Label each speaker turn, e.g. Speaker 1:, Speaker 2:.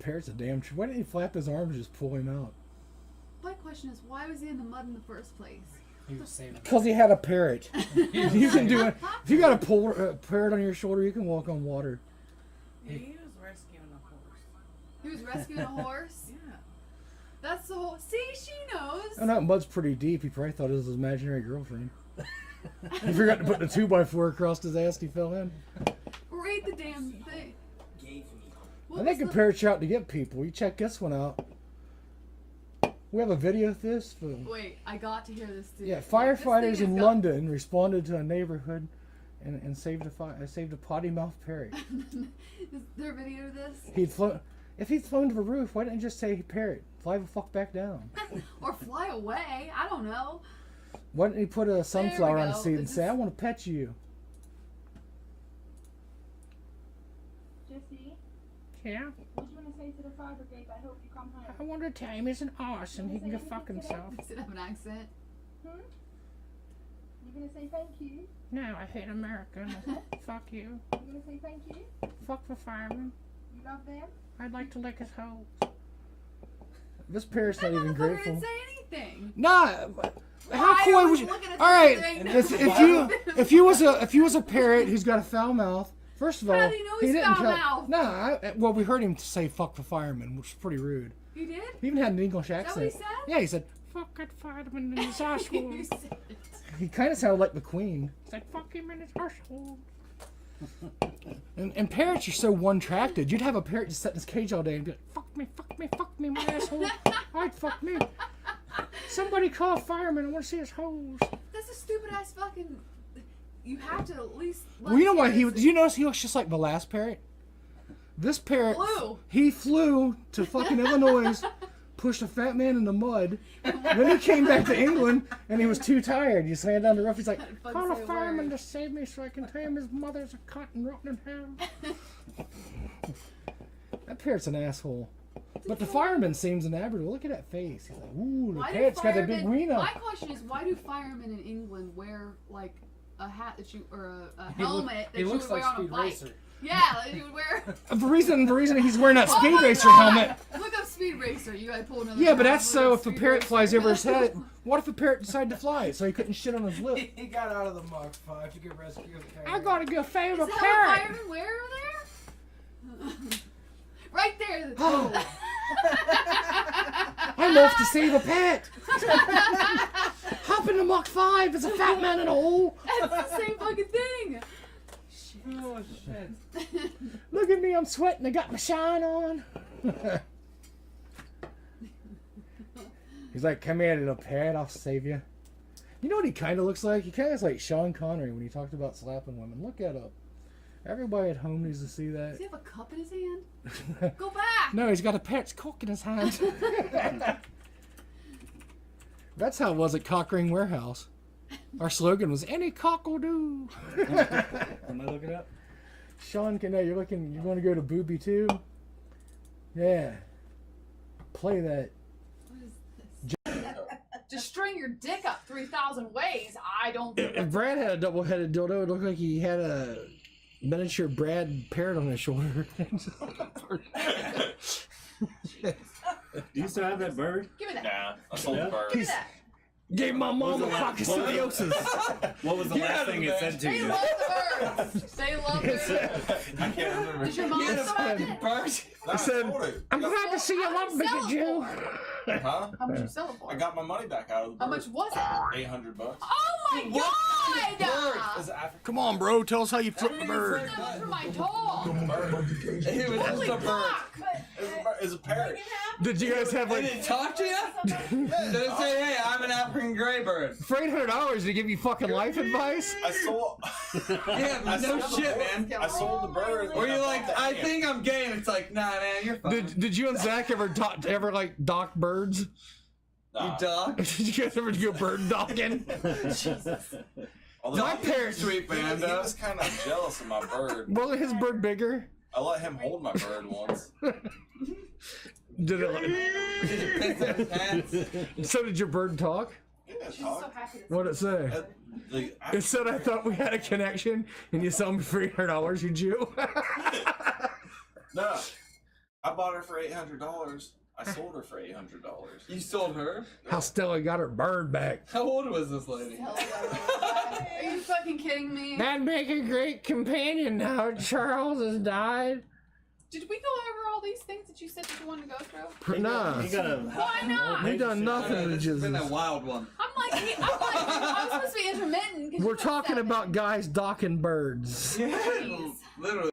Speaker 1: parrot's a damn tree. Why didn't he flap his arms and just pull him out?
Speaker 2: My question is, why was he in the mud in the first place?
Speaker 3: He was saving.
Speaker 1: Because he had a parrot. You can do it. If you got a parrot on your shoulder, you can walk on water.
Speaker 4: He was rescuing a horse.
Speaker 2: He was rescuing a horse?
Speaker 4: Yeah.
Speaker 2: That's the whole... See, she knows.
Speaker 1: And that mud's pretty deep. He probably thought it was his imaginary girlfriend. He forgot to put the 2x4 across his ass and he fell in.
Speaker 2: Read the damn thing.
Speaker 1: I think a parrot's out to get people. You check this one out. We have a video of this.
Speaker 2: Wait, I got to hear this too.
Speaker 1: Yeah, firefighters in London responded to a neighborhood and saved a potty mouth parrot.
Speaker 2: Is there a video of this?
Speaker 1: If he'd flown to the roof, why didn't he just say, parrot, fly the fuck back down?
Speaker 2: Or fly away. I don't know.
Speaker 1: Why didn't he put a sunflower on the seat and say, I want to pet you?
Speaker 5: Jesse,
Speaker 3: Yeah.
Speaker 5: what do you want to say to the fire brigade? I hope you come home.
Speaker 3: I want to tell him he's an arse and he can go fuck himself.
Speaker 2: Does it have an accent?
Speaker 5: Hmm? You gonna say thank you?
Speaker 3: No, I hate America. Fuck you.
Speaker 5: You gonna say thank you?
Speaker 3: Fuck the fireman.
Speaker 5: You love them?
Speaker 3: I'd like to lick his hole.
Speaker 1: This parrot's not
Speaker 2: That
Speaker 1: even
Speaker 2: motherfucker
Speaker 1: grateful.
Speaker 2: didn't say anything.
Speaker 1: Nah. How
Speaker 2: I
Speaker 1: cool
Speaker 2: was
Speaker 1: was you?
Speaker 2: looking at
Speaker 1: All right,
Speaker 2: this thing.
Speaker 1: if you was a parrot who's got a foul mouth, first of all,
Speaker 2: How do you know he's
Speaker 1: didn't
Speaker 2: foul mouth?
Speaker 1: Nah, well, we heard him say "fuck the fireman," which is pretty rude.
Speaker 2: You did?
Speaker 1: He even had an English
Speaker 2: Is that
Speaker 1: accent.
Speaker 2: what he said?
Speaker 1: Yeah, he said
Speaker 3: Fuck that fireman in his asshole.
Speaker 2: You
Speaker 3: He's
Speaker 2: said it.
Speaker 1: he kind of sounded like the Queen.
Speaker 3: like, fuck him in his asshole.
Speaker 1: And parrots are so one-tracted. You'd have a parrot just sit in his cage all day and be like,
Speaker 3: Fuck me, my asshole. I'd fuck me. Somebody call a fireman. I want to see his holes.
Speaker 2: That's a stupid ass fucking... You have to at least...
Speaker 1: well, you know what? Did you notice he looks just like the last parrot? This parrot, he flew to fucking Illinois, pushed a fat man in the mud. Then he came back to England and he was too tired. He just landed on the roof. He's like,
Speaker 3: Call a fireman to save me so I can tell him his mother's a cunt and rotten in hell.
Speaker 1: that parrot's an asshole. But the fireman seems inevitable. Look at that face. He's like, ooh, the
Speaker 2: Why do
Speaker 1: parrot's got a big
Speaker 2: firemen-
Speaker 1: wiener.
Speaker 2: My question is, why do firemen in England wear, like, a hat that you... Or a helmet that
Speaker 3: He
Speaker 2: you
Speaker 3: looks
Speaker 2: would wear
Speaker 3: like
Speaker 2: on a
Speaker 3: Speed
Speaker 2: bike?
Speaker 3: Racer.
Speaker 2: Yeah, that you would wear...
Speaker 1: The reason he's wearing that
Speaker 2: Oh
Speaker 1: Speed
Speaker 2: my
Speaker 1: Racer
Speaker 2: God!
Speaker 1: helmet.
Speaker 2: Look up Speed Racer. You gotta pull another...
Speaker 1: Yeah, but
Speaker 2: tab.
Speaker 1: that's
Speaker 2: Look
Speaker 1: so
Speaker 2: up
Speaker 1: if the
Speaker 2: Speed
Speaker 1: parrot
Speaker 2: Racer.
Speaker 1: flies over his head, what if the parrot decided to fly it so he couldn't shit on his lip?
Speaker 6: He got out of the Mach 5 to get rescued.
Speaker 3: I gotta go save a
Speaker 2: Is that what
Speaker 3: parrot.
Speaker 2: firemen wear over there? Right there.
Speaker 1: Oh. I'm off to save a pet. Hop in the Mach 5. There's a fat man in a hole.
Speaker 2: That's the same fucking thing.
Speaker 6: Oh, shit.
Speaker 1: Look at me, I'm sweating. I got my shine on. He's like, come here, little parrot. I'll save you. You know what he kind of looks like? He kind of looks like Sean Connery when he talked about slapping women. Look that up. Everybody at home needs to see that.
Speaker 2: Does he have a cup in his hand? Go back.
Speaker 1: No, he's got a parrot's cock in his hand. That's how it was at Cockring Warehouse. Our slogan was, any cock will do.
Speaker 7: Am I looking up?
Speaker 1: Sean, you want to go to Booby too? Yeah. Play that.
Speaker 2: What is this? Just string your dick up 3,000 ways. I don't think
Speaker 1: If Brad had a double-headed dildo, it looked like he had a miniature Brad parrot on his shoulder.
Speaker 7: Do you still have that bird?
Speaker 2: Give me that.
Speaker 8: Nah, I sold the bird.
Speaker 2: Give me that.
Speaker 1: Gave my mom a coccidiosis.
Speaker 7: What was the last thing it said to
Speaker 2: They
Speaker 7: you?
Speaker 2: love the birds. They love birds.
Speaker 8: I can't remember.
Speaker 2: Did your mom start it?
Speaker 1: I said, I'm glad to see you
Speaker 2: How
Speaker 1: love
Speaker 2: much
Speaker 1: me,
Speaker 2: you sell it
Speaker 1: Jew.
Speaker 2: for?
Speaker 8: Huh?
Speaker 2: How much you sell it for?
Speaker 8: I got my money back out of the bird.
Speaker 2: How much was it?
Speaker 8: $800.
Speaker 2: Oh my god!
Speaker 8: Is it African?
Speaker 1: Come on, bro. Tell us how you flipped the bird.
Speaker 2: That was for my dog.
Speaker 8: Bird. It was
Speaker 2: Holy
Speaker 8: just a bird.
Speaker 2: fuck!
Speaker 8: It's a parrot.
Speaker 1: Did you guys have
Speaker 6: Did
Speaker 1: like
Speaker 6: it talk to you? Did it say, hey, I'm an African gray bird?
Speaker 1: for $800 to give you fucking life advice?
Speaker 8: I sold.
Speaker 6: Yeah, but no shit, man.
Speaker 8: I sold the bird.
Speaker 6: Or you're
Speaker 8: and
Speaker 6: like,
Speaker 8: bought the
Speaker 6: I
Speaker 8: ant.
Speaker 6: think I'm gay, and it's like, nah, man, you're fine.
Speaker 1: Did you and Zach ever like dock birds?
Speaker 6: You
Speaker 8: Nah.
Speaker 6: dog?
Speaker 1: Did you guys ever go bird docking?
Speaker 8: Although
Speaker 1: My
Speaker 8: he-
Speaker 1: parents-
Speaker 6: Sweet
Speaker 8: He
Speaker 6: man,
Speaker 8: was kind of jealous of my bird.
Speaker 1: Wasn't his bird bigger?
Speaker 8: I let him hold my bird once.
Speaker 1: Did it?
Speaker 6: Did you piss in his pants?
Speaker 1: So did your bird talk?
Speaker 8: Yeah,
Speaker 2: She's so
Speaker 8: talk.
Speaker 2: happy to
Speaker 1: What'd it say?
Speaker 8: The
Speaker 1: It said, I thought we had a connection, and you sold me for $800, you Jew.
Speaker 8: No. I bought her for $800. I sold her for $800.
Speaker 6: You sold her?
Speaker 1: How Stella got her bird back.
Speaker 6: How old was this lady?
Speaker 2: Are you fucking kidding me?
Speaker 3: That'd make a great companion now. Charles has died.
Speaker 2: Did we go over all these things that you said that you wanted to go through?
Speaker 1: Nah.
Speaker 7: He got a
Speaker 2: Why not?
Speaker 1: He done nothing to
Speaker 6: This has been a
Speaker 1: Jesus.
Speaker 6: wild one.
Speaker 2: I'm supposed to be intermittent. 'cause
Speaker 1: We're
Speaker 2: you put
Speaker 1: talking
Speaker 2: seven.
Speaker 1: about guys docking birds.
Speaker 6: Literally.